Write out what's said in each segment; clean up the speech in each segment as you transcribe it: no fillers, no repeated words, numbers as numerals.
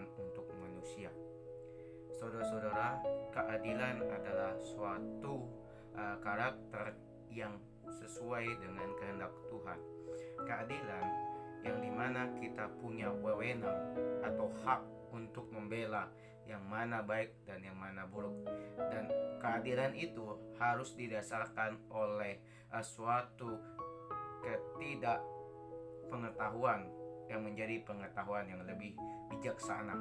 Tuhan untuk manusia. Saudara-saudara, keadilan adalah suatu karakter yang sesuai dengan kehendak Tuhan. Keadilan yang dimana kita punya wewenang atau hak untuk membela yang mana baik dan yang mana buruk. Dan keadilan itu harus didasarkan oleh suatu ketidakpengetahuan yang menjadi pengetahuan yang lebih bijaksana.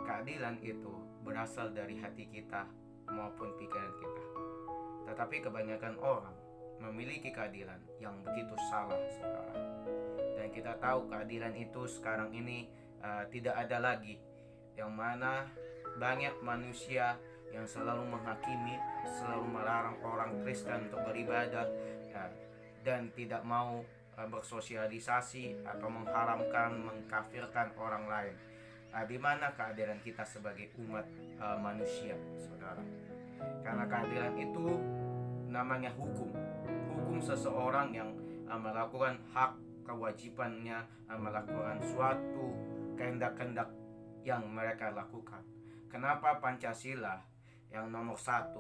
Keadilan itu berasal dari hati kita maupun pikiran kita. Tetapi kebanyakan orang memiliki keadilan yang begitu salah, saudara. Dan kita tahu keadilan itu sekarang ini tidak ada lagi, yang mana banyak manusia yang selalu menghakimi, selalu melarang orang Kristen untuk beribadah, dan tidak mau bersosialisasi atau mengharamkan, mengkafirkan orang lain. Di mana keadilan kita sebagai umat manusia, saudara? Karena keadilan itu namanya hukum. Hukum seseorang yang melakukan hak kewajibannya, melakukan suatu kehendak-kehendak yang mereka lakukan. Kenapa Pancasila yang nomor 1,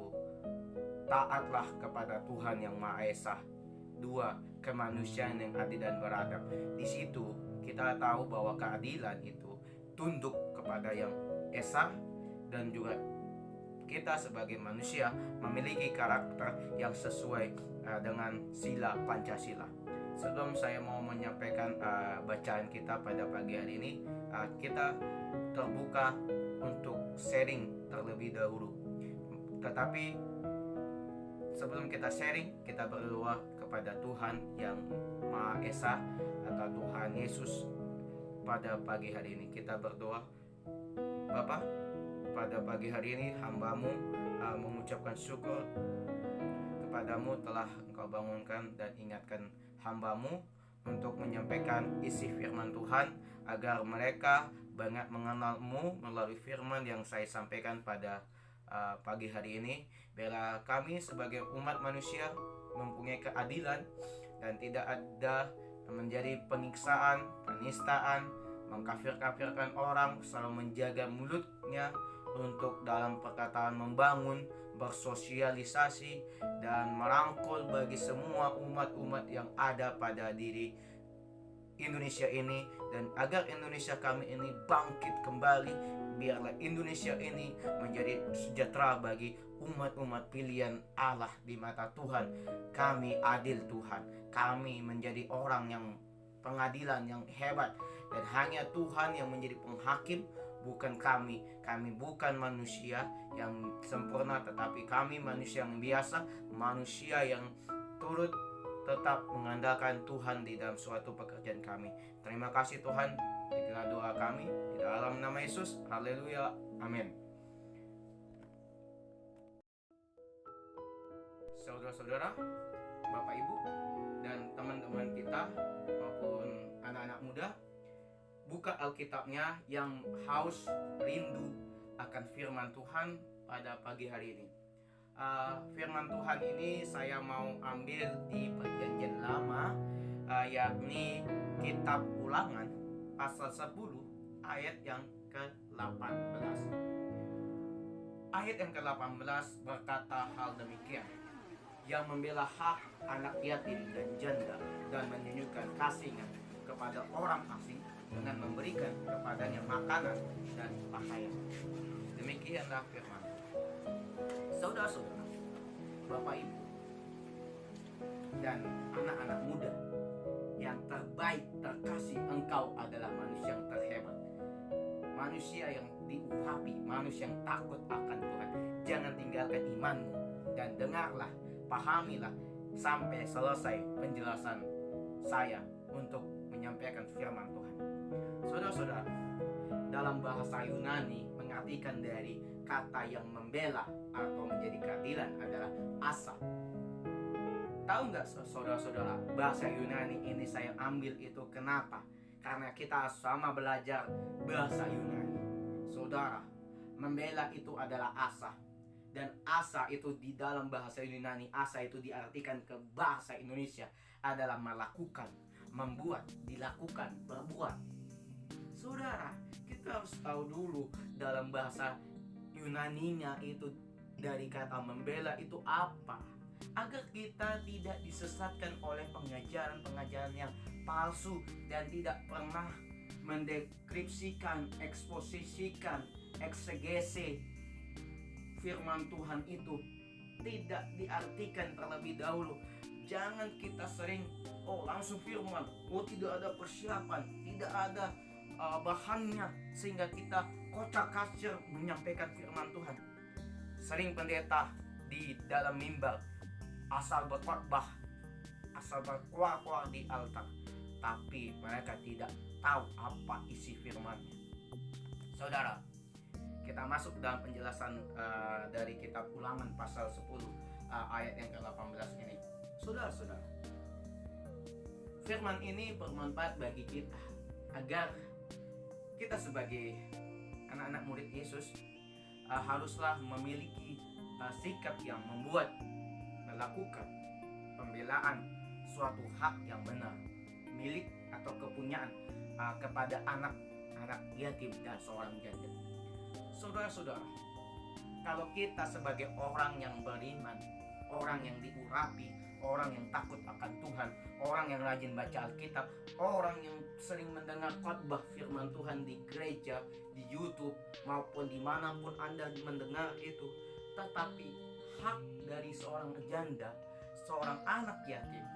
taatlah kepada Tuhan yang Maha Esa. 2, kemanusiaan yang adil dan beradab. Di situ kita tahu bahwa keadilan itu tunduk kepada yang esa, dan juga kita sebagai manusia memiliki karakter yang sesuai dengan sila Pancasila. Sebelum saya mau menyampaikan bacaan kita pada pagi hari ini, kita terbuka untuk sharing terlebih dahulu. Tetapi sebelum kita sharing, kita berdoa kepada Tuhan yang Maha Esa atau Tuhan Yesus. Pada pagi hari ini kita berdoa. Bapa, pada pagi hari ini hamba-Mu mengucapkan syukur kepadamu telah Engkau bangunkan dan ingatkan hamba-Mu untuk menyampaikan isi firman Tuhan, agar mereka banyak mengenal-Mu melalui firman yang saya sampaikan pada pagi hari ini. Biarlah kami sebagai umat manusia mempunyai keadilan dan tidak ada menjadi penyiksaan, penistaan, mengkafir-kafirkan orang, selalu menjaga mulutnya untuk dalam perkataan membangun, bersosialisasi, dan merangkul bagi semua umat-umat yang ada pada diri Indonesia ini. Dan agar Indonesia kami ini bangkit kembali, biarlah Indonesia ini menjadi sejahtera bagi umat-umat pilihan Allah di mata Tuhan. Kami adil, Tuhan. Kami menjadi orang yang pengadilan yang hebat, dan hanya Tuhan yang menjadi penghakim, bukan kami. Kami bukan manusia yang sempurna, tetapi kami manusia yang biasa, manusia yang turut tetap mengandalkan Tuhan di dalam suatu pekerjaan kami. Terima kasih Tuhan, itulah doa kami di dalam nama Yesus. Haleluya, amin. Saudara-saudara, Bapak Ibu, dan teman-teman kita maupun anak-anak muda, buka Alkitabnya yang haus rindu akan firman Tuhan pada pagi hari ini. Firman Tuhan ini saya mau ambil di Perjanjian Lama, yakni Kitab Ulangan pasal 10 ayat yang ke-18. Ayat yang ke-18 berkata hal demikian: yang membela hak anak yatim dan janda, dan menunjukkan kasihnya kepada orang asing dengan memberikan kepadanya makanan dan pakaian. Demikianlah firman. Saudara-saudara, Bapak Ibu, dan anak-anak muda yang terbaik, terkasih, engkau adalah manusia yang terhebat, manusia yang diurapi, manusia yang takut akan Tuhan. Jangan tinggalkan imanmu, dan dengarlah, pahamilah sampai selesai penjelasan saya untuk menyampaikan firman Tuhan. Saudara-saudara, dalam bahasa Yunani mengartikan dari kata yang membela atau menjadi keadilan adalah asa. Tahu nggak saudara-saudara, bahasa Yunani ini saya ambil itu kenapa? Karena kita sama belajar bahasa Yunani. Saudara, membela itu adalah asa. Dan asa itu di dalam bahasa Yunani, asa itu diartikan ke bahasa Indonesia adalah melakukan, membuat, dilakukan, berbuat. Saudara, kita kita harus tahu dulu dalam bahasa Yunaninya itu dari kata membela itu apa, agar kita tidak disesatkan oleh pengajaran-pengajaran yang palsu dan tidak pernah mendeskripsikan, eksposisikan, eksegese firman Tuhan itu tidak diartikan terlebih dahulu. Jangan kita sering langsung firman, tidak ada persiapan, tidak ada bahannya, sehingga kita kocak-kacir menyampaikan firman Tuhan. Sering pendeta di dalam mimbar asal berkhotbah, asal berkuar-kuar di altar, tapi mereka tidak tahu apa isi firman-Nya. Saudara, kita masuk dalam penjelasan dari kitab Ulangan pasal 10 ayat yang ke-18 ini. Saudara-saudara, firman ini bermanfaat bagi kita agar kita sebagai anak-anak murid Yesus haruslah memiliki sikap yang membuat melakukan pembelaan suatu hak yang benar, milik atau kepunyaan kepada anak-anak yatim dan seorang janda. Saudara-saudara, kalau kita sebagai orang yang beriman, orang yang diurapi, orang yang takut akan Tuhan, orang yang rajin baca Alkitab, orang yang sering mendengar khotbah firman Tuhan di gereja, di YouTube, maupun dimanapun Anda mendengar itu, tetapi hak dari seorang janda, seorang anak yatim,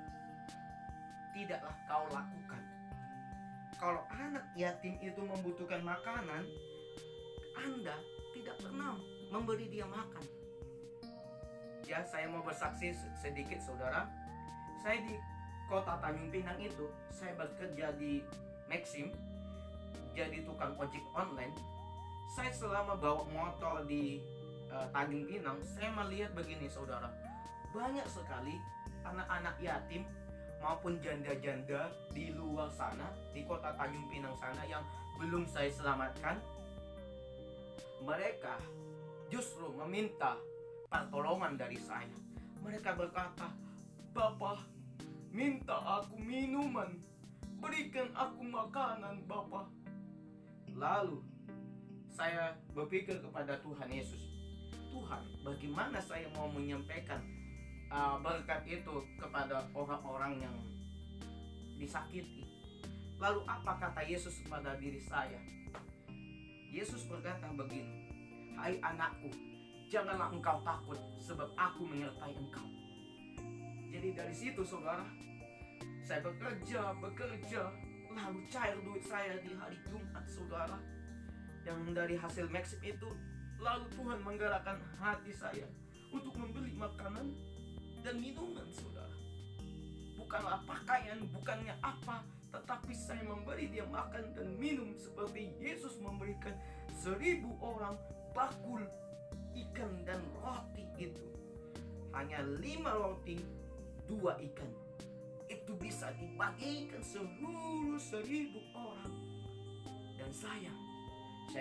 tidaklah kau lakukan. Kalau anak yatim itu membutuhkan makanan, Anda tidak pernah memberi dia makan. Ya, saya mau bersaksi sedikit, saudara. Saya di kota Tanjung Pinang itu, saya bekerja di Maxim, jadi tukang ojek online. Saya selama bawa motor di Tanjung Pinang, saya melihat begini, saudara. Banyak sekali anak-anak yatim maupun janda-janda di luar sana, di kota Tanjung Pinang sana, yang belum saya selamatkan. Mereka justru meminta pertolongan dari saya. Mereka berkata, "Bapak, minta aku minuman, berikan aku makanan, Bapak." Lalu saya berpikir kepada Tuhan Yesus, Tuhan, bagaimana saya mau menyampaikan berkat itu kepada orang-orang yang disakiti? Lalu apa kata Yesus kepada diri saya? Yesus berkata begini, "Hai anakku, janganlah engkau takut, sebab aku menyertai engkau." Jadi dari situ, saudara, saya bekerja, lalu cair duit saya di hari Jumat, saudara. Yang dari hasil Maxim itu, lalu Tuhan menggerakkan hati saya untuk membeli makanan dan minuman, saudara. Bukanlah pakaian, bukannya apa, tetapi saya memberi dia makan dan minum seperti Yesus memberikan 1000 orang bakul ikan dan roti itu. Hanya 5 roti, 2 ikan. Itu bisa dibagikan seluruh 1000 orang. Dan saya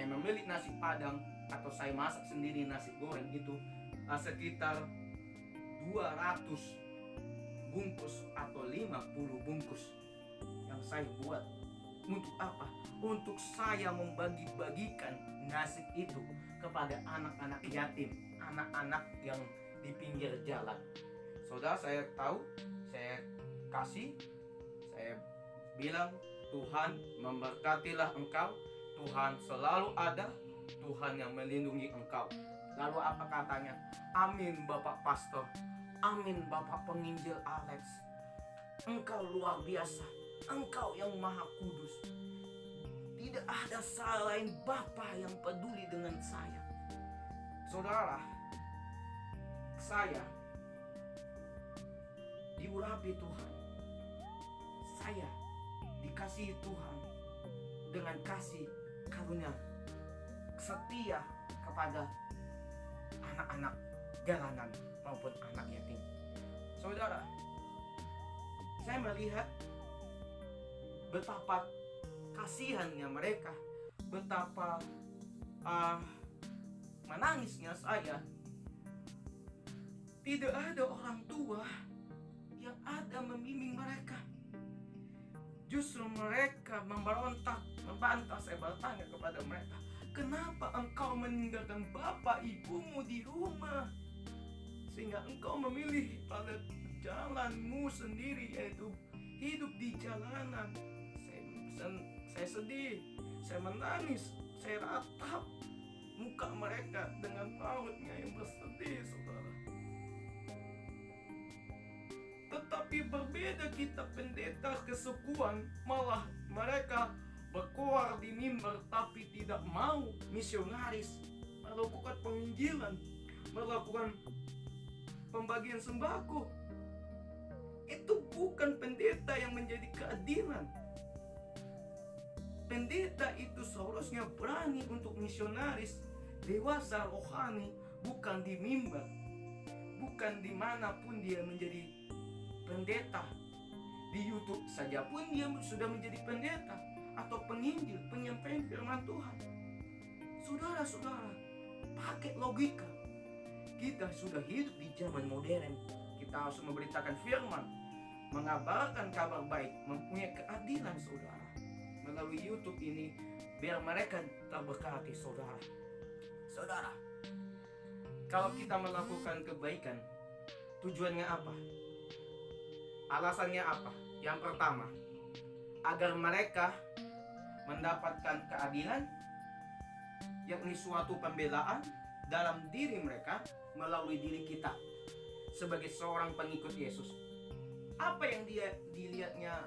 membeli nasi padang, atau saya masak sendiri nasi goreng itu sekitar 200 bungkus atau 50 bungkus yang saya buat. Untuk apa? Untuk saya membagi-bagikan nasi itu kepada anak-anak yatim, anak-anak yang di pinggir jalan. Saudara, saya tahu, saya kasih, saya bilang, Tuhan memberkatilah engkau, Tuhan selalu ada, Tuhan yang melindungi engkau. Lalu apa katanya? Amin Bapak Pastor, amin Bapak Penginjil Alex, engkau luar biasa, engkau yang maha kudus. Tidak ada selain Bapa yang peduli dengan saya. Saudara, saya diurapi Tuhan, saya dikasihi Tuhan dengan kasih karunia setia kepada anak-anak jalanan maupun anak yatim. Saudara, saya melihat betapa kasihannya mereka, betapa menangisnya saya. Tidak ada orang tua yang ada membimbing mereka. Justru mereka memberontak membantah. Saya bertanya kepada mereka, kenapa engkau meninggalkan bapak ibumu di rumah sehingga engkau memilih pada jalanmu sendiri, yaitu hidup di jalanan? Saya sedih, saya menangis, saya ratap muka mereka dengan rautnya yang bersedih, saudara. Tetapi berbeda kita pendeta kesukuan, malah mereka berkoar di mimbar tapi tidak mau misionaris, melakukan penginjilan, melakukan pembagian sembako. Itu bukan pendeta yang menjadi keadilan. Pendeta itu seharusnya berani untuk misionaris, dewasa rohani, bukan di mimbar, bukan dimanapun dia menjadi pendeta. Di YouTube saja pun dia sudah menjadi pendeta atau penginjil, penyampaian firman Tuhan. Saudara-saudara, pakai logika. Kita sudah hidup di zaman modern. Kita harus memberitakan firman, mengabarkan kabar baik, mempunyai keadilan, saudara. Melalui YouTube ini, biar mereka terberkati, saudara. Saudara, kalau kita melakukan kebaikan, tujuannya apa? Alasannya apa? Yang pertama, agar mereka mendapatkan keadilan, yakni suatu pembelaan dalam diri mereka melalui diri kita sebagai seorang pengikut Yesus. Apa yang dia dilihatnya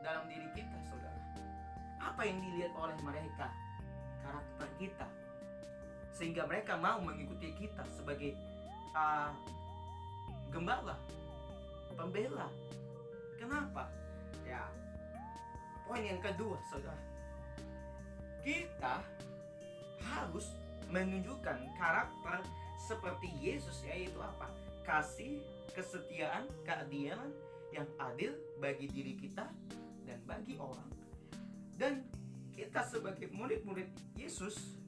dalam diri kita, saudara? Apa yang dilihat oleh mereka? Karakter kita, sehingga mereka mau mengikuti kita sebagai gembala, pembela. Kenapa? Ya, poin yang kedua, saudara, kita harus menunjukkan karakter seperti Yesus, yaitu apa? Kasih, kesetiaan, keadilan yang adil bagi diri kita dan bagi orang. Dan kita sebagai murid-murid Yesus,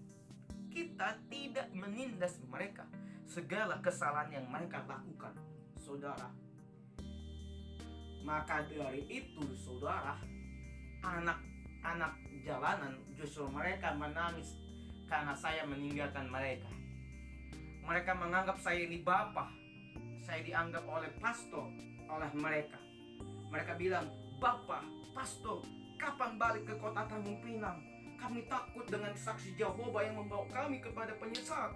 kita tidak menindas mereka segala kesalahan yang mereka lakukan, saudara. Maka dari itu, saudara, anak-anak jalanan justru mereka menangis karena saya meninggalkan mereka. Mereka menganggap saya ini bapak. Saya dianggap oleh pastor oleh mereka. Mereka bilang, bapak, pastor, kapan balik ke kota Tanjung Pinang? Kami takut dengan saksi Jehovah yang membawa kami kepada penyesat.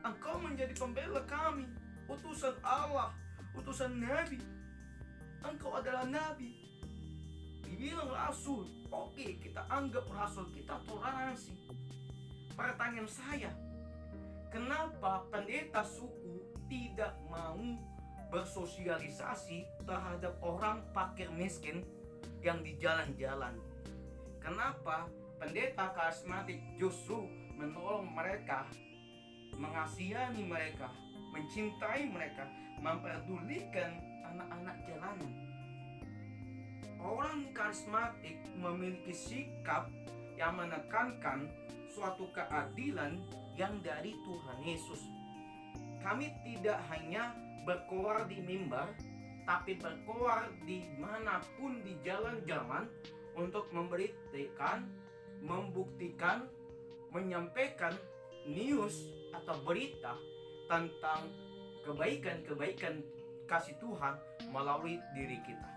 Engkau menjadi pembela kami, utusan Allah, utusan Nabi. Engkau adalah Nabi. Dibilang rasul. Oke, kita anggap rasul, kita toleransi. Pertanyaan saya, kenapa pendeta suku tidak mau bersosialisasi terhadap orang fakir miskin yang di jalan-jalan? Kenapa pendeta karismatik justru menolong mereka, mengasihani mereka, mencintai mereka, memperdulikan anak-anak jalanan? Orang karismatik memiliki sikap yang menekankan suatu keadilan yang dari Tuhan Yesus. Kami tidak hanya berkoar di mimbar, tapi berkoar dimanapun di jalan-jalan untuk memberitakan, membuktikan, menyampaikan news atau berita tentang kebaikan-kebaikan kasih Tuhan melalui diri kita.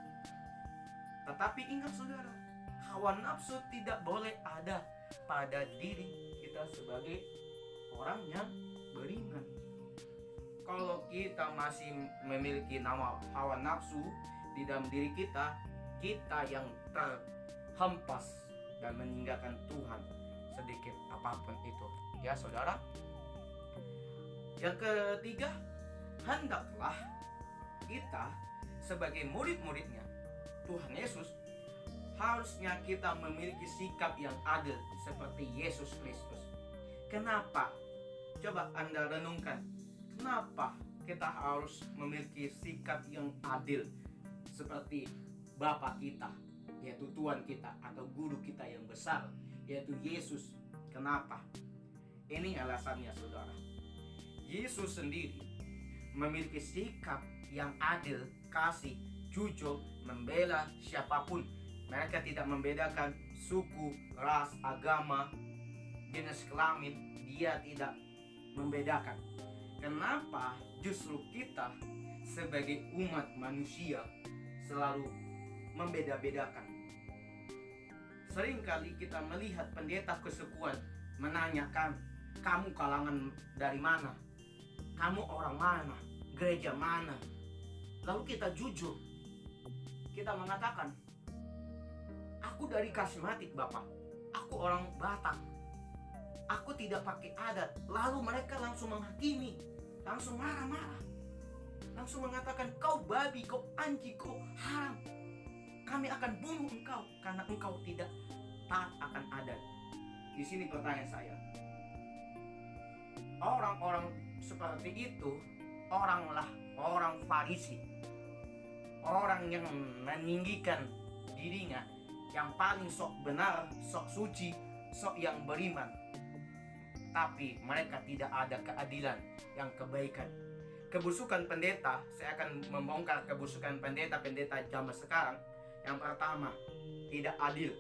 Tetapi ingat, saudara, hawa nafsu tidak boleh ada pada diri kita sebagai orang yang beriman. Kalau kita masih memiliki nama hawa nafsu di dalam diri kita, kita yang terhempas dan meninggalkan Tuhan sedikit apapun itu. Ya, saudara. Yang ketiga, hendaklah kita sebagai murid-muridnya Tuhan Yesus, harusnya kita memiliki sikap yang adil seperti Yesus Kristus. Kenapa? Coba Anda renungkan. Kenapa kita harus memiliki sikap yang adil seperti Bapa kita, yaitu Tuhan kita atau guru kita yang besar, yaitu Yesus? Kenapa? Ini alasannya, saudara. Yesus sendiri memiliki sikap yang adil, kasih, jujur, membela siapapun. Mereka tidak membedakan suku, ras, agama, jenis kelamin, dia tidak membedakan. Kenapa justru kita sebagai umat manusia selalu membeda-bedakan? Seringkali kita melihat pendeta kesukuan menanyakan, kamu kalangan dari mana? Kamu orang mana? Gereja mana? Lalu kita jujur, kita mengatakan, aku dari karismatik Bapak, aku orang Batak, aku tidak pakai adat. Lalu mereka langsung menghakimi, langsung marah-marah, langsung mengatakan, kau babi, kau anjing, kau haram, kami akan bunuh engkau karena engkau tidak taat akan adat. Di sini pertanyaan saya, orang-orang seperti itu orang Farisi, orang yang meninggikan dirinya, yang paling sok benar, sok suci, sok yang beriman, tapi mereka tidak ada keadilan yang kebaikan. Kebusukan pendeta, saya akan membongkar kebusukan pendeta-pendeta zaman sekarang. Yang pertama, tidak adil,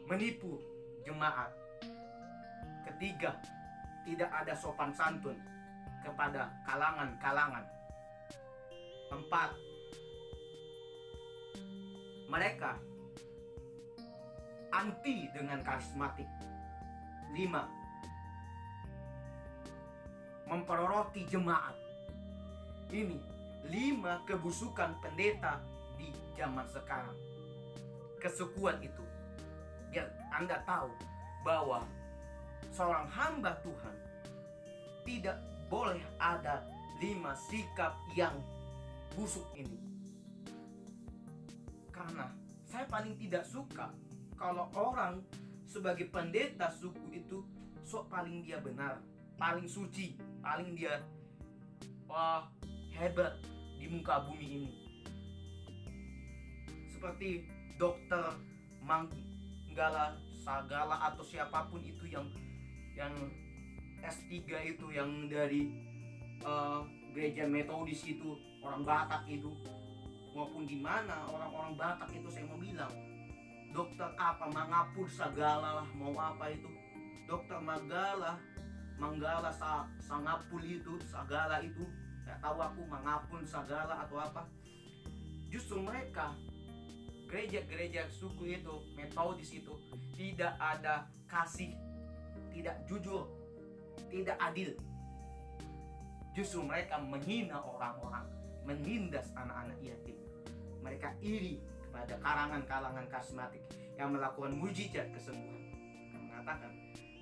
menipu jemaat. Ketiga, tidak ada sopan santun kepada kalangan-kalangan. 4, mereka anti dengan karismatik. 5, memperoroti jemaat. Ini 5 kebusukan pendeta di zaman sekarang. Kesukuan itu, biar Anda tahu bahwa seorang hamba Tuhan tidak boleh ada 5 sikap yang busuk ini. Karena saya paling tidak suka kalau orang sebagai pendeta suku itu sok paling dia benar, paling suci, paling dia hebat di muka bumi ini. Seperti dokter Manggala Sagala atau siapapun itu yang S3 itu, yang dari gereja Metodis itu, orang Batak itu, maupun di mana orang-orang Batak itu, saya mau bilang, dokter apa, Mangapur Sagala lah, mau apa itu, dokter Manggala Sangapul itu, Sagala itu, nggak tahu aku, Mangapun Sagala atau apa. Justru mereka, gereja-gereja suku itu, Metodis itu, tidak ada kasih, tidak jujur, tidak adil. Justru mereka menghina orang-orang, menindas anak-anak yatim. Mereka iri kepada kalangan-kalangan karismatik yang melakukan mujizat kesembuhan. Mereka mengatakan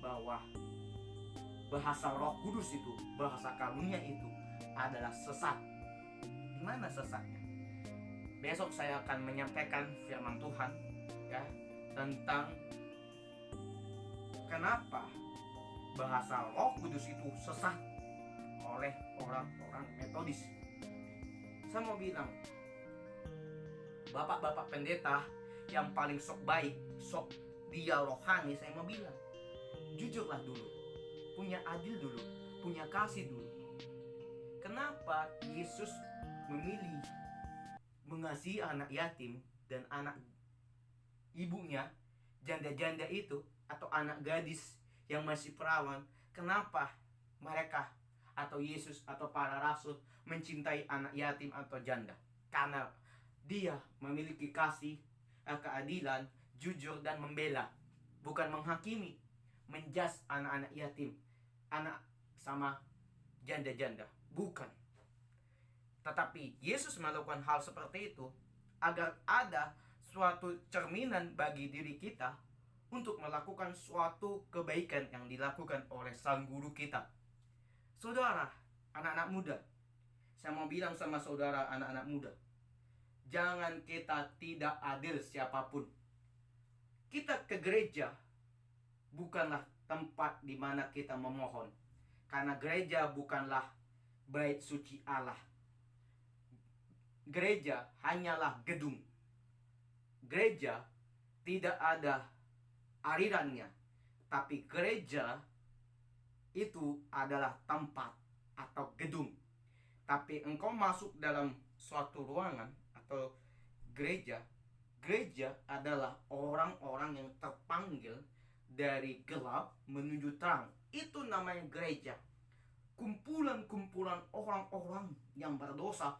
bahwa bahasa Roh Kudus itu, bahasa karunia itu adalah sesat. Di mana sesatnya? Besok saya akan menyampaikan firman Tuhan ya, tentang kenapa bahasa Roh Kudus itu sesat oleh orang-orang Metodis. Saya mau bilang, bapak-bapak pendeta yang paling sok baik, sok dia rohani, saya mau bilang, jujurlah dulu, punya adil dulu, punya kasih dulu. Kenapa Yesus memilih mengasihi anak yatim dan anak ibunya, janda-janda itu, atau anak gadis yang masih perawan? Kenapa mereka atau Yesus atau para rasul mencintai anak yatim atau janda? Karena dia memiliki kasih, keadilan, jujur, dan membela, bukan menghakimi, menjas anak-anak yatim, anak sama janda-janda, bukan. Tetapi Yesus melakukan hal seperti itu agar ada suatu cerminan bagi diri kita untuk melakukan suatu kebaikan yang dilakukan oleh sang guru kita. Saudara, anak-anak muda, saya mau bilang sama saudara anak-anak muda, jangan kita tidak adil siapapun. Kita ke gereja bukanlah tempat di mana kita memohon, karena gereja bukanlah bait suci Allah. Gereja hanyalah gedung. Gereja tidak ada alirannya, tapi gereja itu adalah tempat atau gedung. Tapi engkau masuk dalam suatu ruangan atau gereja Gereja adalah orang-orang yang terpanggil dari gelap menuju terang. Itu namanya gereja. Kumpulan-kumpulan orang-orang yang berdosa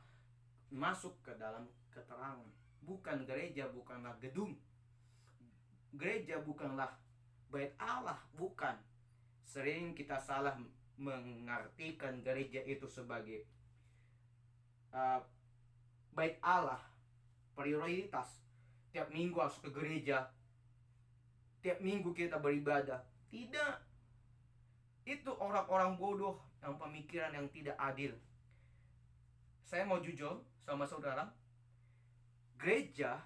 masuk ke dalam keterangan. Bukan gereja, bukanlah gedung. Gereja bukanlah bait Allah, bukan. Sering kita salah mengartikan gereja itu sebagai bait Allah, prioritas. Tiap minggu harus ke gereja, tiap minggu kita beribadah. Tidak. Itu orang-orang bodoh yang pemikiran yang tidak adil. Saya mau jujur sama saudara, gereja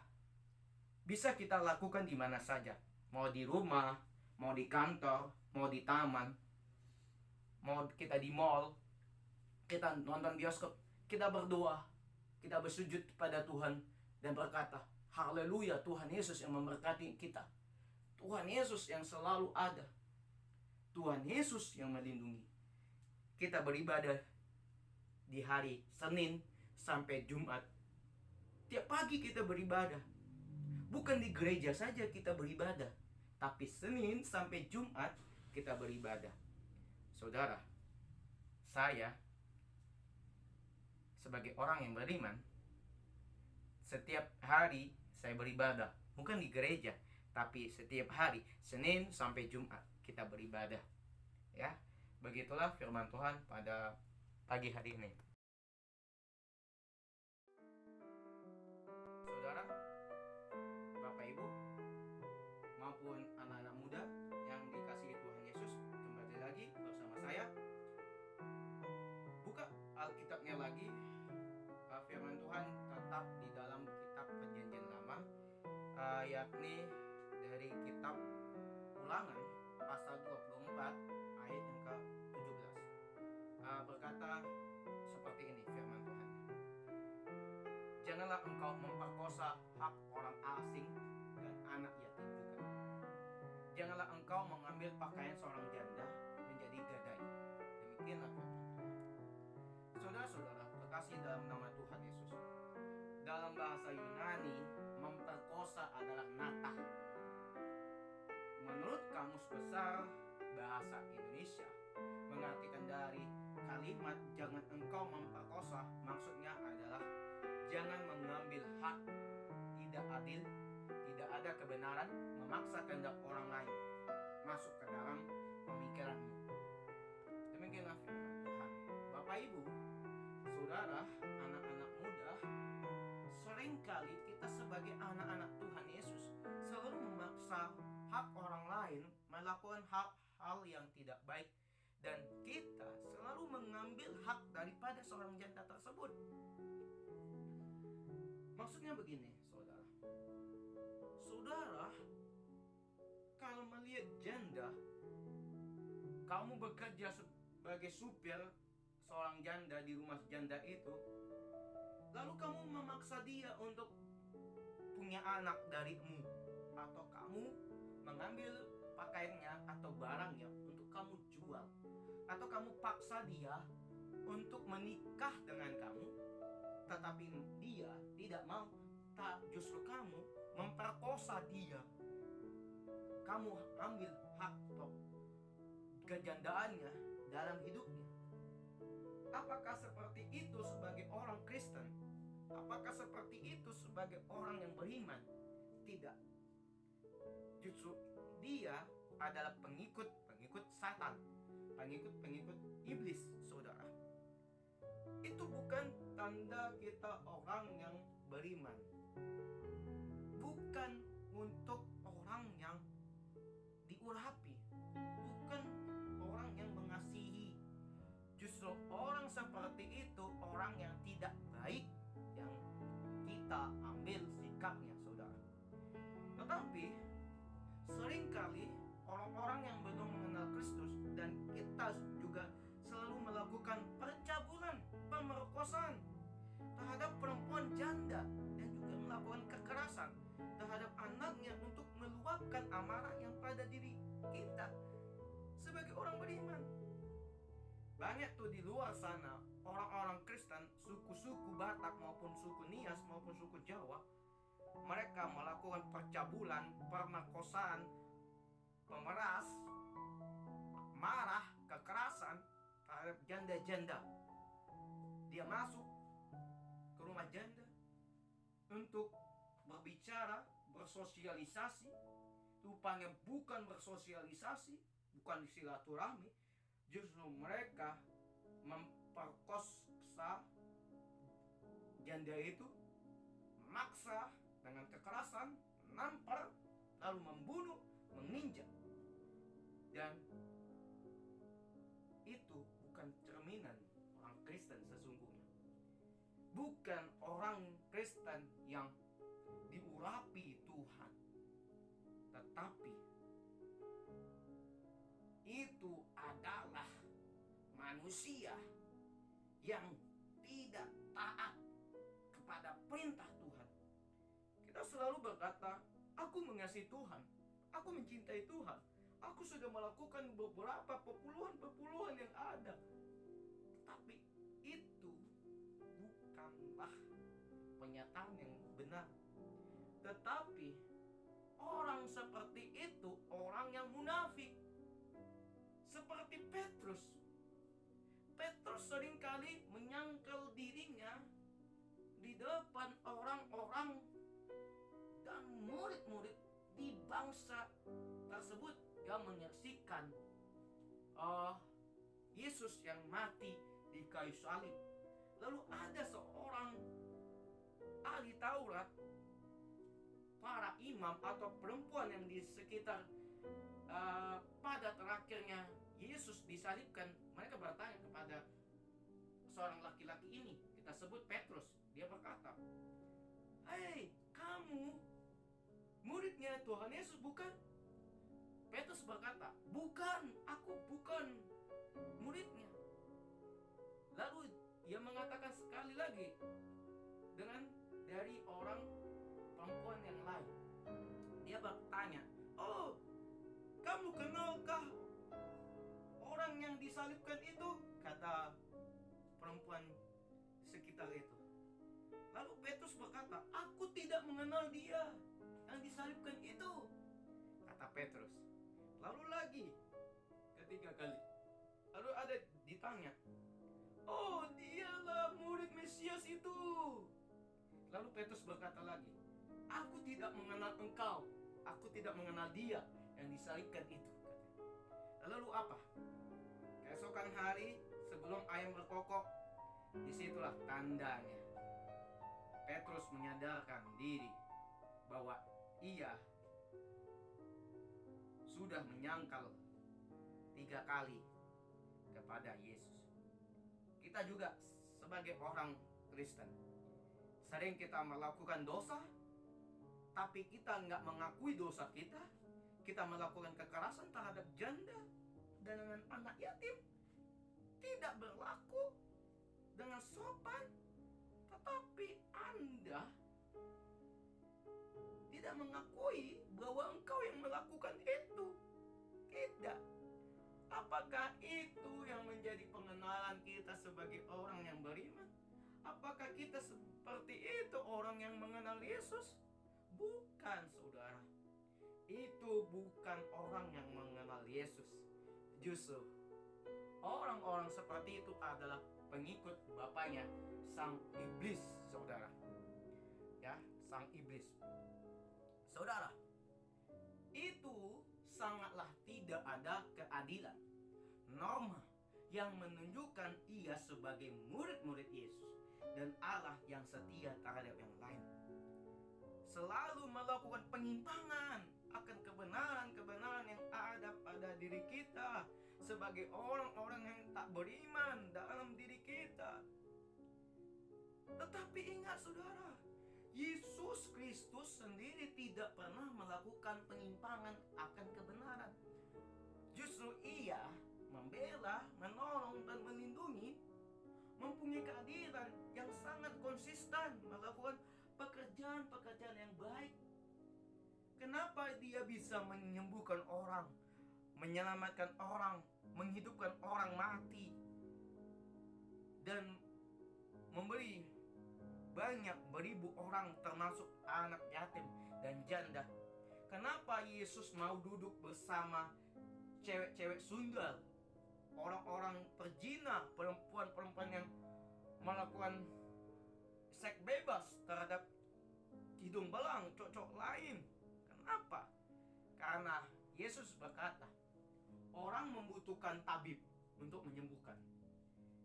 bisa kita lakukan di mana saja. Mau di rumah, mau di kantor, mau di taman, mau kita di mall, kita nonton bioskop, kita berdoa, kita bersujud kepada Tuhan dan berkata, haleluya, Tuhan Yesus yang memberkati kita. Tuhan Yesus yang selalu ada. Tuhan Yesus yang melindungi. Kita beribadah di hari Senin sampai Jumat. Tiap pagi kita beribadah. Bukan di gereja saja kita beribadah, tapi Senin sampai Jumat kita beribadah. Saudara, saya sebagai orang yang beriman, setiap hari saya beribadah. Bukan di gereja, tapi setiap hari Senin sampai Jumat kita beribadah. Ya, begitulah firman Tuhan pada pagi hari ini. Saudara, Bapak Ibu, maupun anak-anak muda yang dikasihi Tuhan Yesus, kembali lagi bersama saya. Buka Alkitabnya lagi. Firman Tuhan tetap di dalam kitab Perjanjian Lama, yakni dari kitab Ulangan pasal 24 ayat yang ke-17. Berkata seperti ini firman Tuhan. Janganlah engkau memperkosa hak orang asing dan anak yatim juga. Janganlah engkau mengambil pakaian seorang janda menjadi gadai. Demikianlah firman Tuhan. Saudara-saudara terkasih dalam nama Tuhan Yesus, dalam bahasa Yunani, memperkosa adalah natah. Menurut Kamus Besar Bahasa Indonesia, mengartikan dari kalimat jangan engkau memperkosa, maksudnya adalah jangan mengambil hak tidak adil, tidak ada kebenaran, memaksa kehendak orang lain masuk ke dalam pemikiranmu. Demikianlah firman Tuhan. Bapak Ibu, saudara, anak-anak muda, seringkali kita sebagai anak-anak Tuhan Yesus selalu memaksa hak orang lain melakukan hal-hal yang tidak baik, dan kita selalu mengambil hak daripada seorang janda tersebut. Maksudnya begini, saudara. Saudara, kalau melihat janda, kamu bekerja sebagai supir seorang janda di rumah janda itu, lalu kamu memaksa dia untuk punya anak darimu, atau kamu mengambil pakaiannya atau barangnya untuk kamu jual, atau kamu paksa dia untuk menikah dengan kamu, tetapi dia tidak mau, justru kamu memperkosa dia. Kamu ambil hak kejandaannya dalam hidupnya. Apakah seperti itu sebagai orang Kristen? Apakah seperti itu sebagai orang yang beriman? Tidak. Justru dia adalah pengikut Satan, pengikut iblis, saudara. Itu bukan tanda kita orang yang beriman. Bukan untuk orang yang diurapi, bukan orang yang mengasihi. Justru orang seperti itu orang yang tidak baik, yang kita ambil sikapnya, saudara. Tetapi seringkali orang-orang yang belum mengenal Kristus, dan kita juga selalu melakukan pencabulan, pemerkosaan terhadap perempuan janda, dan juga melakukan kekerasan terhadap anaknya untuk meluapkan amarah yang pada diri kita sebagai orang beriman. Banyak tuh di luar sana orang-orang Kristen, suku-suku Batak maupun suku Nias maupun suku Jawa, mereka melakukan percabulan, pemerkosaan, pemeras, marah, kekerasan terhadap janda-janda. Dia masuk ke rumah janda untuk berbicara, bersosialisasi. Rupanya bukan bersosialisasi, bukan silaturahmi, justru mereka memperkosa janda itu, memaksa dengan kekerasan, menampar, lalu membunuh, menginjak. Dan itu bukan cerminan orang Kristen sesungguhnya. Bukan orang Kristen yang diurapi Tuhan, tetapi itu adalah manusia yang tidak taat kepada perintah Tuhan. Kita selalu berkata, aku mengasihi Tuhan, aku mencintai Tuhan, aku sudah melakukan beberapa perpuluhan yang ada. Tetapi itu bukanlah pernyataan yang benar. Tetapi orang seperti itu orang yang munafik. Seperti Petrus. Petrus seringkali menyangkal dirinya di depan orang-orang dan murid-murid di bangsa tersebut yang menyaksikan Yesus yang mati di kayu salib. Lalu ada seorang ahli Taurat, para imam atau perempuan yang di sekitar pada terakhirnya Yesus disalibkan, mereka bertanya kepada seorang laki-laki ini, kita sebut Petrus. Dia berkata, "Hei, kamu muridnya Tuhan Yesus bukan?" Petrus berkata, "Bukan, aku bukan muridnya." Lalu ia mengatakan sekali lagi dengan dari orang perempuan yang lain. Dia bertanya, "Oh, kamu kenalkah orang yang disalibkan itu?" Kata perempuan sekitar itu. Lalu Petrus berkata, "Aku tidak mengenal dia yang disalibkan itu," kata Petrus. Lalu lagi ketiga kali. Lalu ada ditanya, "Oh, dialah murid Mesias itu." Lalu Petrus berkata lagi, "Aku tidak mengenal engkau, aku tidak mengenal dia yang disalibkan itu," katanya. Lalu apa? Keesokan hari sebelum ayam berkokok, disitulah tandanya. Petrus menyadarkan diri bahwa ia sudah menyangkal 3 kali kepada Yesus. Kita juga sebagai orang Kristen, sering kita melakukan dosa, tapi kita nggak mengakui dosa kita. Kita melakukan kekerasan terhadap janda dan dengan anak yatim, tidak berlaku dengan sopan. Tetapi Anda tidak mengakui bahwa engkau yang melakukan itu. Tidak. Apakah itu yang menjadi pengenalan kita sebagai orang yang beriman? Apakah kita seperti itu orang yang mengenal Yesus? Bukan, saudara. Itu bukan orang yang mengenal Yesus. Justru orang-orang seperti itu adalah pengikut bapaknya, sang iblis, saudara. Ya, sang iblis. Saudara, itu sangatlah tidak ada keadilan. Norma yang menunjukkan ia sebagai murid-murid Yesus dan Allah yang setia terhadap yang lain. Selalu melakukan penyimpangan akan kebenaran-kebenaran yang ada pada diri kita sebagai orang-orang yang tak beriman dalam diri kita. Tetapi ingat, saudara, Yesus Kristus sendiri tidak pernah melakukan penyimpangan akan kebenaran. Justru ia membela, menolong, dan melindungi, mempunyai keadilan yang sangat konsisten, melakukan pekerjaan-pekerjaan yang baik. Kenapa dia bisa menyembuhkan orang, menyelamatkan orang, menghidupkan orang mati, dan memberi banyak beribu orang termasuk anak yatim dan janda. Kenapa Yesus mau duduk bersama cewek-cewek sundal, orang-orang perzina, perempuan-perempuan yang melakukan seks bebas terhadap hidung belang, cocok lain? Kenapa? Karena Yesus berkata, orang membutuhkan tabib untuk menyembuhkan,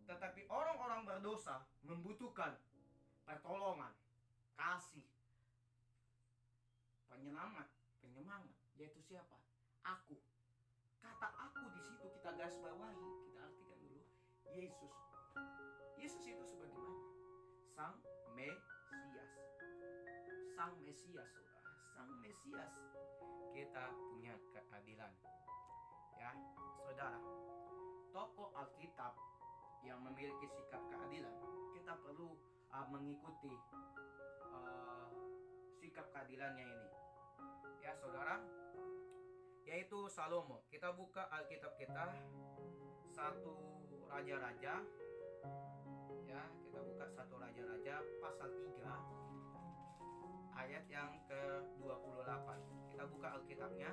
tetapi orang-orang berdosa membutuhkan pertolongan, kasih, penyemangat, yaitu siapa? Aku. Kata aku di situ kita garis bawahi, kita artikan dulu Yesus. Yesus itu sebagai mana? Sang Mesias. Sang Mesias, saudara. Sang Mesias. Kita punya keadilan. Ya, saudara. Tokoh Alkitab yang memiliki sikap keadilan, kita perlu mengikuti sikap keadilannya ini. Ya, saudara, yaitu Salomo. Kita buka Alkitab kita, 1 Raja-Raja. Ya, kita buka 1 Raja-Raja pasal 3 ayat yang ke-28. Kita buka Alkitabnya,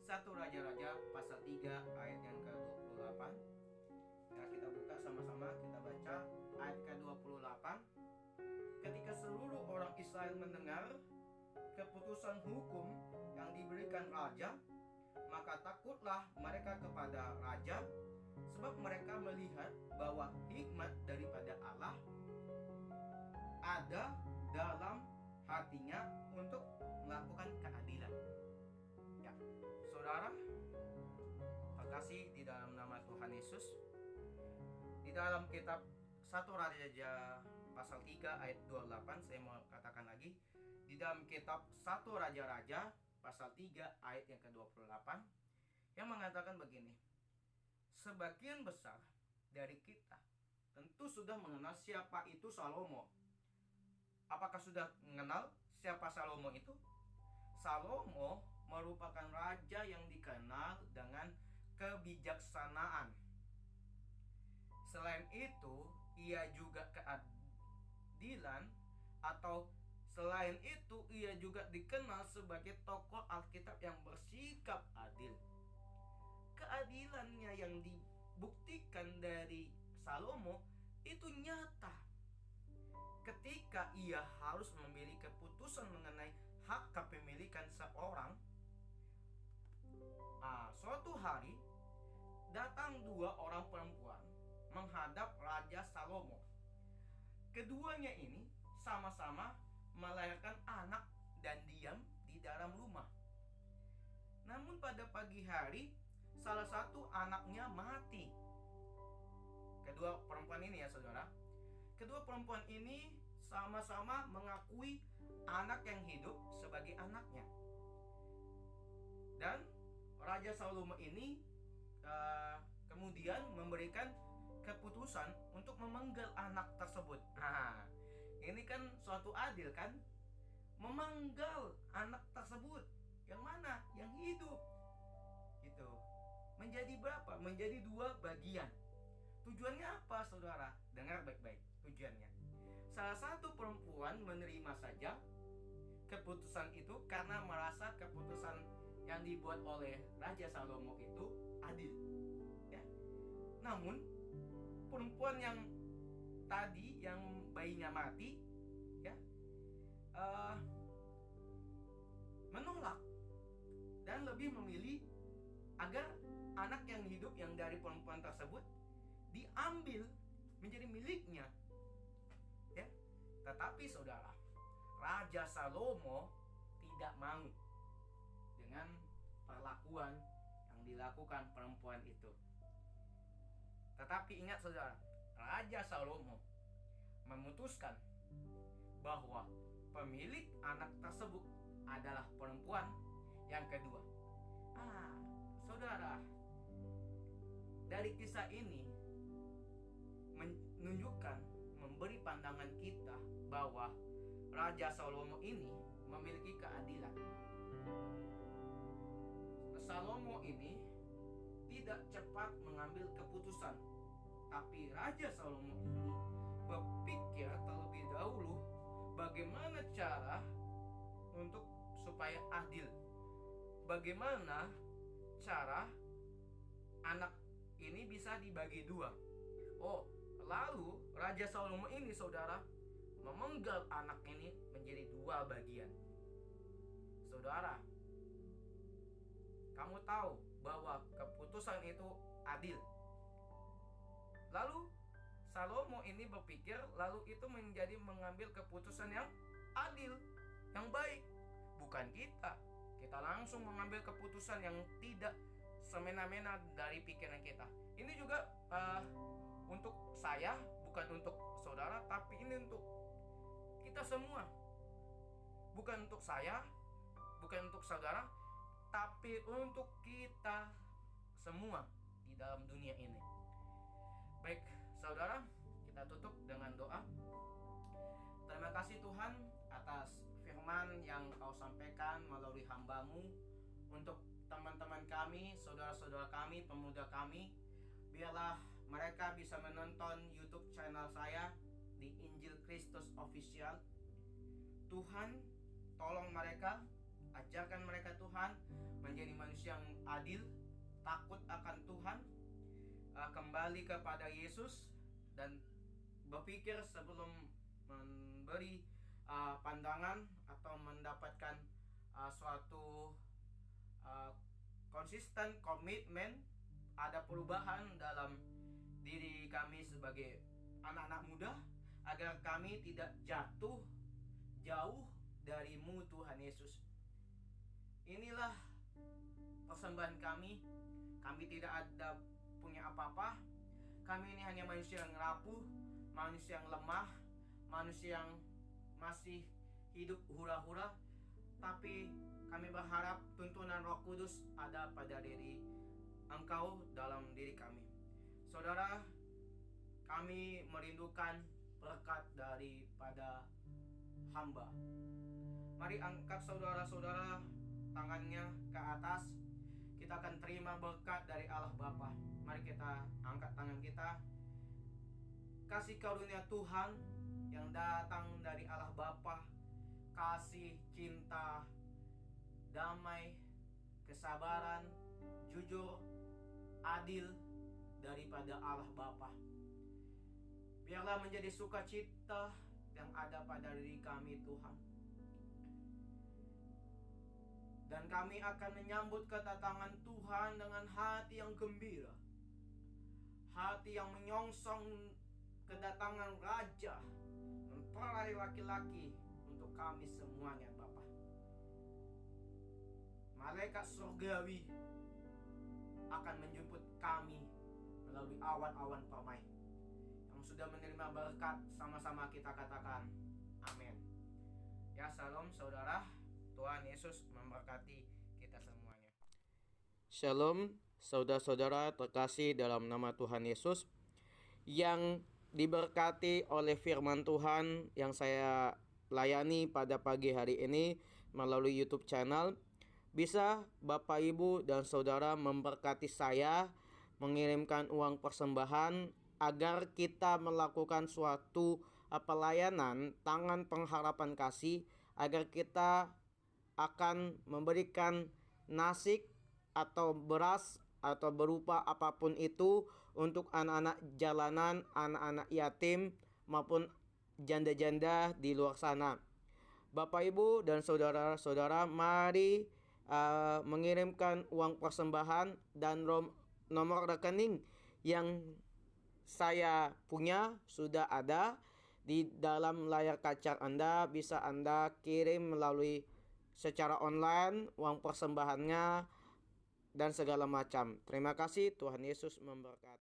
1 Raja-Raja pasal 3 ayat yang ke-28. Ya, kita buka sama-sama, kita baca ayat ke-28. Ketika seluruh orang Israel mendengar keputusan hukum yang diberikan raja, maka takutlah mereka kepada raja, sebab mereka melihat bahwa hikmat daripada Allah ada dalam hatinya untuk melakukan keadilan. Ya, saudara, terkasih di dalam nama Tuhan Yesus, di dalam kitab 1 Raja pasal 3 ayat 28, saya mau katakan lagi, di dalam kitab 1 Raja-Raja pasal 3 ayat yang ke-28 yang mengatakan begini, sebagian besar dari kita tentu sudah mengenal siapa itu Salomo. Apakah sudah mengenal siapa Salomo itu? Salomo merupakan raja yang dikenal dengan kebijaksanaan. Selain itu, ia juga keadilan, atau selain itu ia juga dikenal sebagai tokoh Alkitab yang bersikap adil. Keadilannya yang dibuktikan dari Salomo itu nyata. Ketika ia harus memilih keputusan mengenai hak kepemilikan seorang, suatu hari datang 2 orang perempuan menghadap Raja Salomo. Keduanya ini sama-sama melahirkan anak dan diam di dalam rumah. Namun pada pagi hari salah satu anaknya mati. Kedua perempuan ini, ya saudara, kedua perempuan ini sama-sama mengakui anak yang hidup sebagai anaknya. Dan Raja Salomo ini kemudian memberikan keputusan untuk memenggal anak tersebut. Ini kan suatu adil kan? Memenggal anak tersebut. Yang mana? Yang hidup. Gitu. Menjadi berapa? Menjadi 2 bagian. Tujuannya apa, saudara? Dengar baik-baik tujuannya. Salah satu perempuan menerima saja keputusan itu karena merasa keputusan yang dibuat oleh Raja Salomo itu adil. Ya. Namun perempuan yang tadi, yang bayinya mati, ya, menolak dan lebih memilih agar anak yang hidup yang dari perempuan tersebut diambil menjadi miliknya. Ya, tetapi saudara, Raja Salomo tidak mau dengan perlakuan yang dilakukan perempuan itu. Tetapi ingat saudara, Raja Salomo memutuskan bahwa pemilik anak tersebut adalah perempuan yang kedua. Saudara, dari kisah ini menunjukkan, memberi pandangan kita bahwa Raja Salomo ini memiliki keadilan. Salomo ini tidak cepat mengambil keputusan, tapi Raja Salomo ini berpikir terlebih dahulu bagaimana cara untuk supaya adil. Bagaimana cara anak ini bisa dibagi dua. Oh, lalu Raja Salomo ini, saudara, memenggal anak ini menjadi dua bagian. Saudara, kamu tahu bahwa keputusan itu adil. Lalu Salomo ini berpikir, lalu itu mengambil keputusan yang adil, yang baik. Bukan kita. Kita langsung mengambil keputusan yang tidak semena-mena dari pikiran kita. Ini juga untuk saya, bukan untuk saudara, tapi ini untuk kita semua. Bukan untuk saya, bukan untuk saudara, tapi untuk kita semua di dalam dunia ini. Baik, saudara, kita tutup dengan doa. Terima kasih Tuhan atas firman yang Kau sampaikan melalui hamba-Mu untuk teman-teman kami, saudara-saudara kami, pemuda kami. Biarlah mereka bisa menonton YouTube channel saya di Injil Kristus Official. Tuhan, tolong mereka, ajarkan mereka Tuhan menjadi manusia yang adil, takut akan Tuhan, kembali kepada Yesus, dan berpikir sebelum memberi pandangan atau mendapatkan suatu konsisten komitmen, ada perubahan dalam diri kami sebagai anak-anak muda, agar kami tidak jatuh jauh dari-Mu Tuhan Yesus. Inilah persembahan kami. Kami tidak ada punya apa-apa. Kami ini hanya manusia yang rapuh, manusia yang lemah, manusia yang masih hidup hura-hura. Tapi kami berharap tuntunan Roh Kudus ada pada diri Engkau dalam diri kami. Saudara, kami merindukan berkat daripada hamba. Mari angkat saudara-saudara tangannya ke atas. Kita akan terima berkat dari Allah Bapa. Mari kita angkat tangan kita. Kasih karunia Tuhan yang datang dari Allah Bapa, kasih, cinta, damai, kesabaran, jujur, adil daripada Allah Bapa, biarlah menjadi sukacita yang ada pada diri kami Tuhan. Dan kami akan menyambut kedatangan Tuhan dengan hati yang gembira, hati yang menyongsong kedatangan Raja, mempelai laki-laki untuk kami semuanya Bapa. Malaikat surgawi akan menjemput kami melalui awan-awan permai. Yang sudah menerima berkat, sama-sama kita katakan amin. Ya, salam saudara. Tuhan Yesus memberkati kita semuanya. Shalom saudara-saudara terkasih dalam nama Tuhan Yesus, yang diberkati oleh firman Tuhan yang saya layani pada pagi hari ini melalui YouTube channel. Bisa Bapak, Ibu, dan Saudara memberkati saya, mengirimkan uang persembahan agar kita melakukan suatu pelayanan tangan pengharapan kasih, agar kita akan memberikan nasi atau beras atau berupa apapun itu untuk anak-anak jalanan, anak-anak yatim maupun janda-janda di luar sana. Bapak, Ibu, dan saudara-saudara, mari mengirimkan uang persembahan, dan nomor rekening yang saya punya sudah ada di dalam layar kaca Anda. Bisa Anda kirim melalui secara online uang persembahannya dan segala macam. Terima kasih. Tuhan Yesus memberkati.